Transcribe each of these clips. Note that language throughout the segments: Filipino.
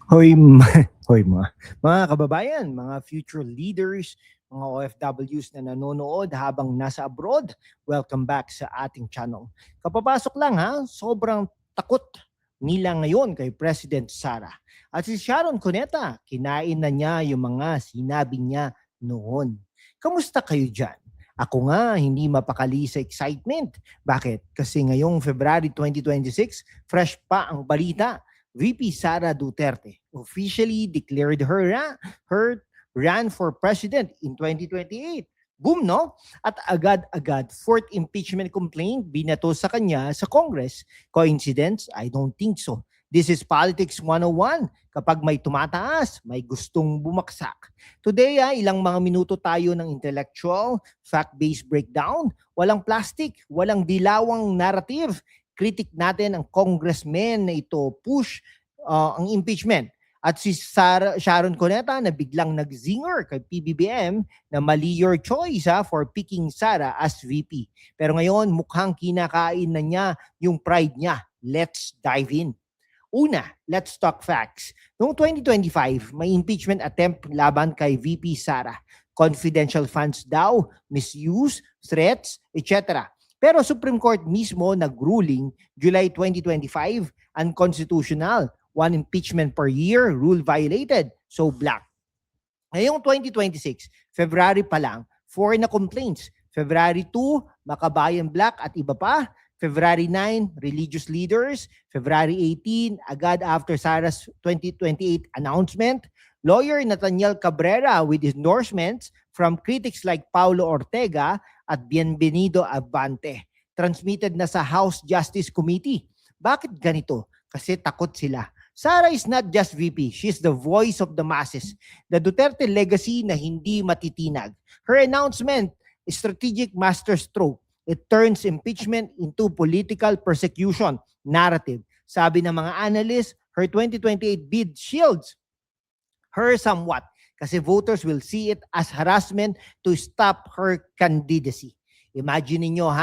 Hoy, hoy mga kababayan, mga future leaders, mga OFWs na nanonood habang nasa abroad, welcome back sa ating channel. Kapapasok lang ha, sobrang takot nila ngayon kay President Sara. At si Sharon Cuneta, kinain na niya yung mga sinabi niya noon. Kamusta kayo dyan? Ako nga, hindi mapakali sa excitement. Bakit? Kasi ngayong February 2026, fresh pa ang balita. VP Sara Duterte officially declared her run for president in 2028. Boom, no? At agad-agad, fourth impeachment complaint binato sa kanya sa Congress. Coincidence? I don't think so. This is Politics 101. Kapag may tumataas, may gustong bumaksak. Today, ilang mga minuto tayo ng intellectual, fact-based breakdown. Walang plastic, walang dilawang narrative. Critic natin ang congressman na ito push ang impeachment. At si Sharon Cuneta na biglang nag-zinger kay PBBM na mali your choice for picking Sara as VP. Pero ngayon mukhang kinakain na niya yung pride niya. Let's dive in. Una, let's talk facts. Noong 2025, may impeachment attempt laban kay VP Sara. Confidential funds daw, misuse, threats, etc. Pero Supreme Court mismo nag-ruling July 2025, unconstitutional, one impeachment per year, rule violated, so black. Ngayong 2026, February pa lang, 4 na complaints. February 2, Makabayan Black at iba pa. February 9, religious leaders. February 18, agad after Sara's 2028 announcement, lawyer Nathaniel Cabrera with endorsements from critics like Paulo Ortega at Bienvenido Abante. Transmitted na sa House Justice Committee. Bakit ganito? Kasi takot sila. Sara is not just VP, she's the voice of the masses. The Duterte legacy na hindi matitinag. Her announcement, strategic masterstroke. It turns impeachment into political persecution narrative. Sabi ng mga analysts, her 2028 bid shields her somewhat kasi voters will see it as harassment to stop her candidacy. Imagine niyo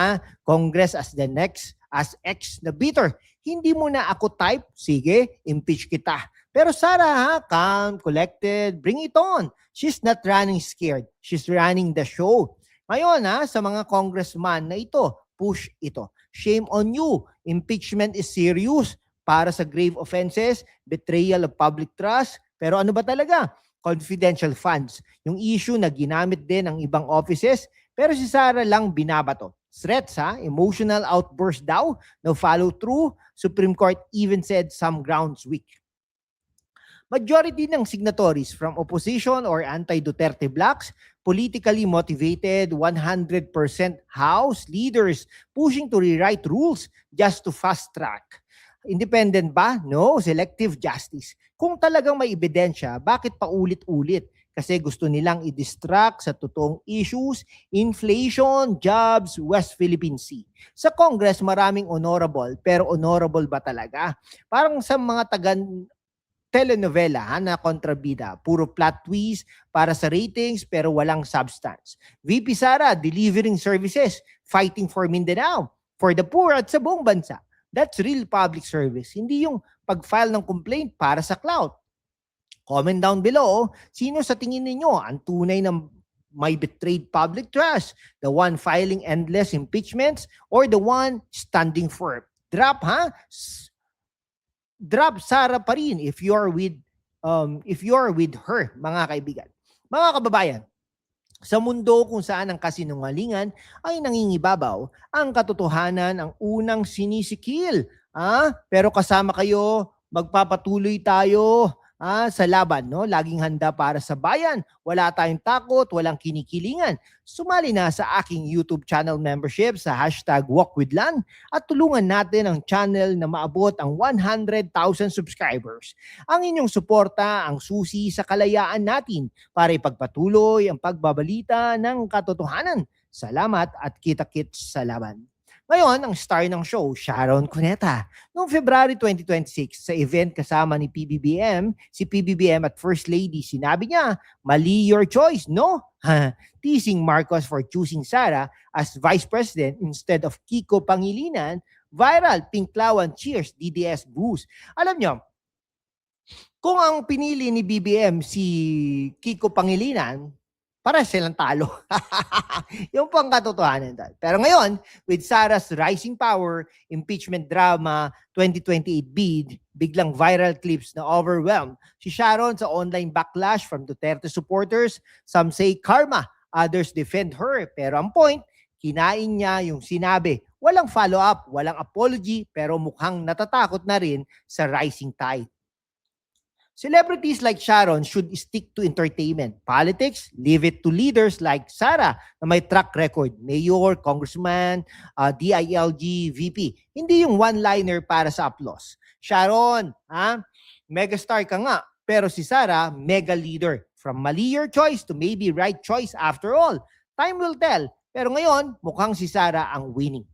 Congress as the next, as ex na bitter. Hindi mo na ako type, sige, impeach kita. Pero Sara calm, collected, bring it on. She's not running scared. She's running the show. Ngayon sa mga congressman na ito, push ito. Shame on you. Impeachment is serious para sa grave offenses, betrayal of public trust. Pero ano ba talaga? Confidential funds. Yung issue na ginamit din ng ibang offices, pero si Sara lang binabato. Threats emotional outburst daw, no follow through. Supreme Court even said some grounds weak. Majority ng signatories from opposition or anti-Duterte blocs, politically motivated, 100% House leaders pushing to rewrite rules just to fast track. Independent ba? No, selective justice. Kung talagang may ebidensya, bakit paulit-ulit? Kasi gusto nilang i-distract sa totoong issues, inflation, jobs, West Philippine Sea. Sa Congress, maraming honorable, pero honorable ba talaga? Parang sa mga telenovela na kontrabida. Puro plot twist para sa ratings pero walang substance. VP Sara delivering services, fighting for Mindanao, for the poor at sa buong bansa. That's real public service. Hindi yung pag-file ng complaint para sa clout. Comment down below, sino sa tingin ninyo ang tunay na may betrayed public trust? The one filing endless impeachments or the one standing firm? Drop Drop Sara pa rin if you are with her, mga kaibigan. Mga kababayan, sa mundo kung saan ang kasinungalingan ay nangingibabaw, ang katotohanan ang unang sinisikil. Pero kasama kayo, magpapatuloy tayo sa laban, no? Laging handa para sa bayan. Wala tayong takot, walang kinikilingan. Sumali na sa aking YouTube channel membership sa #WalkWithLan at tulungan natin ang channel na maabot ang 100,000 subscribers. Ang inyong suporta ang susi sa kalayaan natin para ipagpatuloy ang pagbabalita ng katotohanan. Salamat at kita-kits sa laban. Ngayon, ang star ng show, Sharon Cuneta. Noong February 2026, sa event kasama ni PBBM, si PBBM at First Lady, sinabi niya, mali your choice, no? Teasing Marcos for choosing Sara as Vice President instead of Kiko Pangilinan, viral, Pinklawan cheers, DDS boost. Alam niyo, Kung ang pinili ni BBM si Kiko Pangilinan, para silang talo. Yung po ang katotohanan doon. Pero ngayon, with Sara's rising power, impeachment drama, 2028 bid, biglang viral clips na overwhelmed si Sharon sa online backlash from Duterte supporters. Some say karma, others defend her. Pero ang point, kinain niya yung sinabi. Walang follow-up, walang apology, pero mukhang natatakot na rin sa rising tide. Celebrities like Sharon should stick to entertainment. Politics, leave it to leaders like Sara na may track record. Mayor, congressman, DILG, VP. Hindi yung one-liner para sa applause. Sharon, megastar ka nga. Pero si Sara, mega leader. From mali your choice to maybe right choice after all. Time will tell. Pero ngayon, mukhang si Sara ang winning.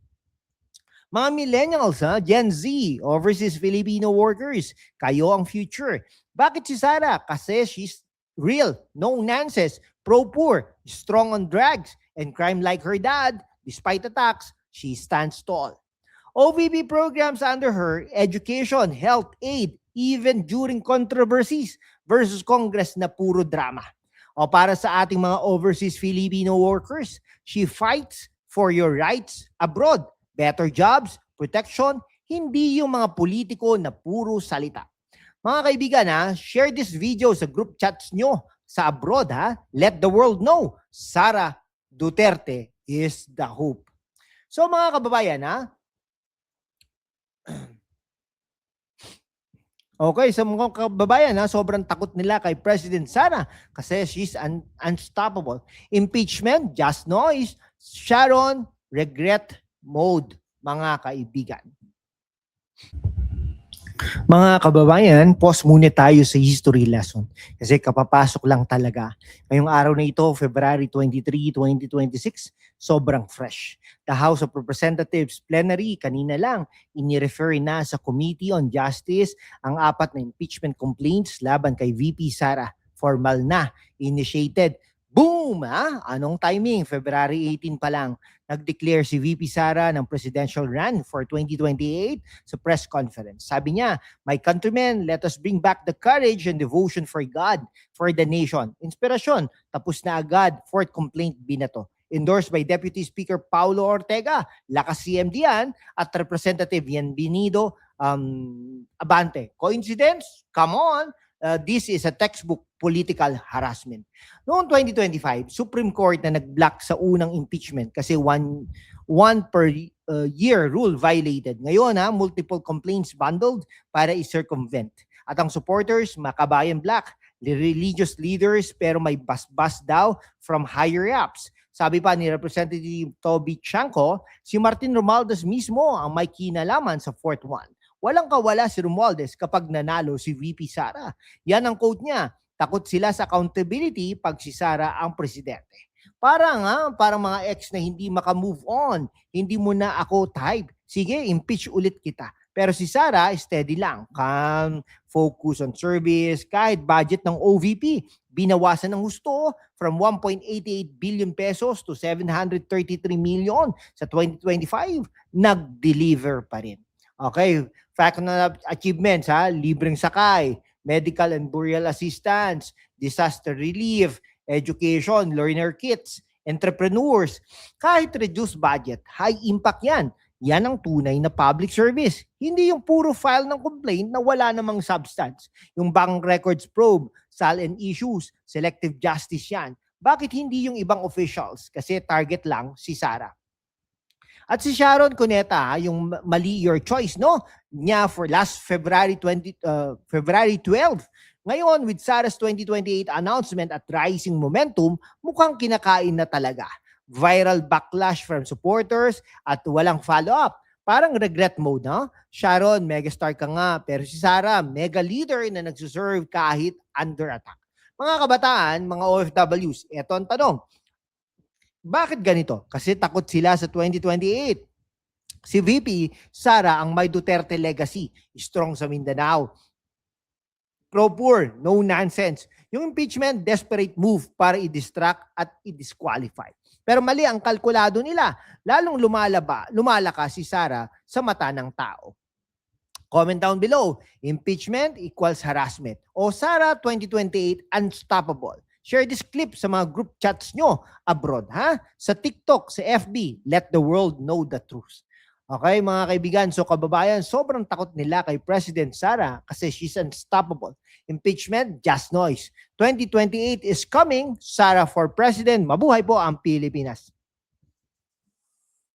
Mga millennials, Gen Z, overseas Filipino workers, kayo ang future. Bakit si Sara? Kasi she's real, no nonsense, pro-poor, strong on drugs, and crime like her dad. Despite attacks, she stands tall. OVP programs under her, education, health aid, even during controversies versus Congress na puro drama. O para sa ating mga overseas Filipino workers, she fights for your rights abroad. Better jobs, protection, hindi yung mga politiko na puro salita. Mga kaibigan, share this video sa group chats nyo sa abroad. Let the world know, Sara Duterte is the hope. So mga kababayan, okay, sa mga kababayan, sobrang takot nila kay President Sara kasi she's unstoppable. Impeachment, just noise. Sharon, regret mode, mga kaibigan. Mga kababayan, pause muna tayo sa history lesson kasi kapapasok lang talaga. Ngayong araw na ito, February 23, 2026, sobrang fresh. The House of Representatives plenary kanina lang inirefer na sa Committee on Justice ang 4 na impeachment complaints laban kay VP Sara. Formal na, initiated. Boom! Anong timing? February 18 pa lang. Nag-declare si VP Sara ng presidential run for 2028 sa press conference. Sabi niya, "My countrymen, let us bring back the courage and devotion for God, for the nation." Inspirasyon, tapos na agad, 4th complaint binato. Endorsed by Deputy Speaker Paulo Ortega, lakas CMD yan, at Representative Bienvenido Abante. Coincidence? Come on! This is a textbook political harassment. Noong 2025, Supreme Court na nag-block sa unang impeachment kasi one per year rule violated. Ngayon, multiple complaints bundled para i-circumvent. At ang supporters, makabayan black, religious leaders, pero may bas-bas daw from higher ups. Sabi pa ni Representative Toby Chanco, si Martin Romualdez mismo ang may kinalaman sa fourth one. Walang kawala si Romualdez kapag nanalo si VP Sara. Yan ang quote niya. Takot sila sa accountability pag si Sara ang presidente. Parang mga ex na hindi maka-move on. Hindi mo na ako type. Sige, impeach ulit kita. Pero si Sara, steady lang. Calm, focus on service, kahit budget ng OVP. Binawasan ng husto from 1.88 billion pesos to 733 million sa 2025. Nag-deliver pa rin. Okay, fact na achievements, libreng sakay, medical and burial assistance, disaster relief, education, learner kits, entrepreneurs. Kahit reduced budget, high impact yan. Yan ang tunay na public service. Hindi yung puro file ng complaint na wala namang substance. Yung bank records probe, SAL and issues, selective justice yan. Bakit hindi yung ibang officials? Kasi target lang si Sara. At si Sharon Cuneta, yung mali your choice, no? Niya for last February 12. Ngayon, with Sara's 2028 announcement at rising momentum, mukhang kinakain na talaga. Viral backlash from supporters at walang follow-up. Parang regret mode, no? Sharon, megastar ka nga, pero si Sara, mega leader na nagsuserve kahit under attack. Mga kabataan, mga OFWs, eto ang tanong. Bakit ganito? Kasi takot sila sa 2028. Si VP Sara ang may Duterte legacy, strong sa Mindanao. Pro-poor, no nonsense. Yung impeachment, desperate move para i-distract at i-disqualify. Pero mali ang kalkulado nila. Lalong lumalakas si Sara sa mata ng tao. Comment down below. Impeachment equals harassment. O Sara 2028 unstoppable. Share this clip sa mga group chats nyo abroad, ha? Sa TikTok, sa FB, let the world know the truth. Okay, mga kaibigan, so kababayan, sobrang takot nila kay President Sara kasi she's unstoppable. Impeachment, just noise. 2028 is coming. Sara for President. Mabuhay po ang Pilipinas.